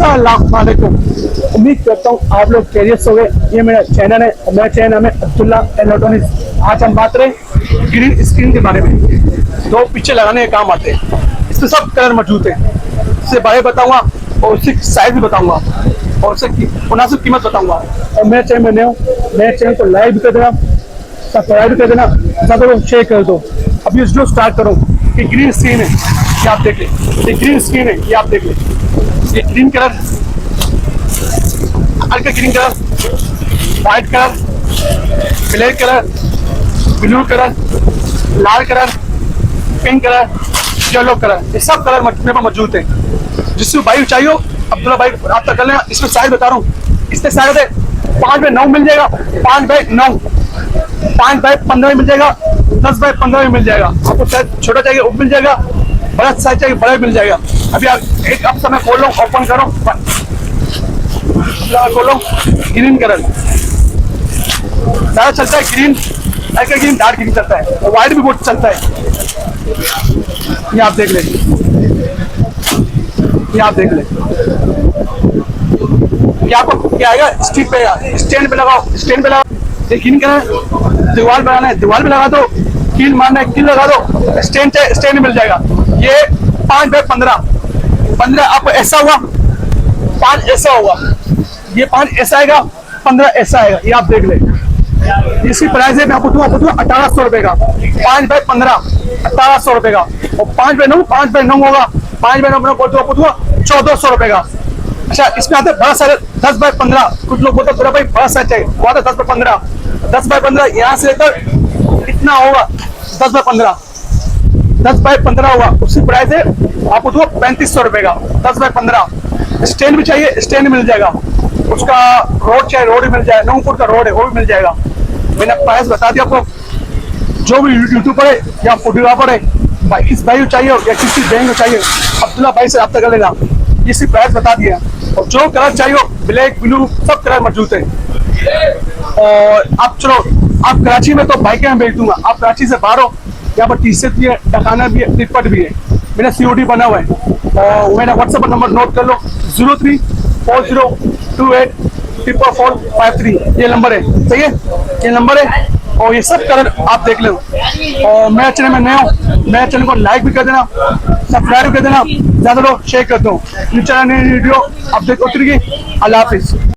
अस्सलामुअलैकुम। उम्मीद करता हूँ आप लोग खैरियत से हो गए। ये मेरा चैनल है और मेरा चैनल नाम है अब्दुल्ला इलेक्ट्रॉनिक्स। आज हम बात करें ग्रीन स्क्रीन के बारे में। दो पीछे लगाने के काम आते हैं, इसमें सब कलर मौजूद है। इससे बारे बताऊंगा और उसकी साइज भी बताऊंगा और उससे मुनासिब कीमत बताऊंगा। और मेरे चैनल में नए हो, मेरे चैनल को लाइक भी कर देना, सब्सक्राइब भी कर देना, ज़्यादा लोग शेयर कर दो। अभी वीडियो स्टार्ट करो। कि ग्रीन स्क्रीन है, ये आप देख लें। ये ग्रीन स्क्रीन है, ये आप देख लें। ये ग्रीन कलर, हल्का green colour, white colour, black colour, blue colour, लाल colour, pink colour, yellow colour, ये सब कलर मेरे पास मौजूद है। जिसको भाई चाहिए हो अब्दुल्ला भाई आप तक कर लेना। इसमें साइज बता रहा हूँ, इसमें साइज है 5x9 मिल जाएगा, 5x9, 5x15 में मिल जाएगा, 10x15 में मिल जाएगा। आपको साइज छोटा चाहिए वो मिल जाएगा, बड़ा साइज चाहिए बड़ा मिल जाएगा। अभी आप एक अब समय खोल लो, ओपन करो, खोलो। ग्रीन कलर ज़्यादा चलता है, ग्रीन हल्का ग्रीन, डार्क ग्रीन चलता है और व्हाइट भी बहुत चलता है। ये आप देख ले, ये आप देख ले। ये आपको क्या आएगा, स्टिक पे आएगा, स्टैंड पे लगाओ, स्टैंड पे लगाओ। ग्रीन कलर दीवार बनाना है, दीवार पे लगा दो। कील मारना है, कील लगा दो, स्टैंड स्टैंड मिल जाएगा। ये 5x15 आपको ऐसा हुआ, 5 ऐसा होगा, ये 5 ऐसा आएगा, 15 ऐसा आएगा। ये आप देख ले। इसकी प्राइस है मैं आपको दूंगा 1800 रुपए का। 5x15 1800 रुपए का और 5x9 होगा, 5x9 आपको दूंगा 1400 रुपए का। अच्छा, इसमें आते बड़ा साइज 10x15। कुछ लोग बोलते हैं भाई बड़ा साइज चाहिए, वो आता 10x15। 10x15 यहाँ से लेकर इतना होगा, 10x15, 10x15 होगा। उसकी प्राइस है आपको दूंगा 3500 रुपए का, 10x15। स्टैंड भी चाहिए, स्टैंड मिल जाएगा। उसका रोड चाहिए, रोड भी मिल जाएगा। 9 फुट का रोड है, वो भी मिल जाएगा। मैंने प्राइस बता दिया आपको। जो भी यूट्यूबर है या फोटोग्राफर है, भाई इस भाई को चाहिए या किसी बैंक को चाहिए, अब्दुल्ला भाई से आप तक कर लेना। इसकी प्राइस बता दिया और जो कलर चाहिए ब्लैक ब्लू सब कलर मौजूद है। और आप चलो, आप कराची में तो बाइकें भेज दूंगा। आप कराची से बाहर हो, यहाँ पर टी शर्ट भी है, टकाना भी है, टिकट भी है। मेरा COD बना हुआ है और मेरा व्हाट्सएप नंबर नोट कर लो, 0340284453। ये नंबर है, सही है, ये नंबर है। और ये सब कलर आप देख लो। और मेरे चैनल में नए हो, मेरे चैनल को लाइक भी कर देना, सब्सक्राइब कर देना, ज़्यादा लोग शेयर कर दो। चैनल वीडियो आप देख उतरेगी। अल्लाह हाफिज़।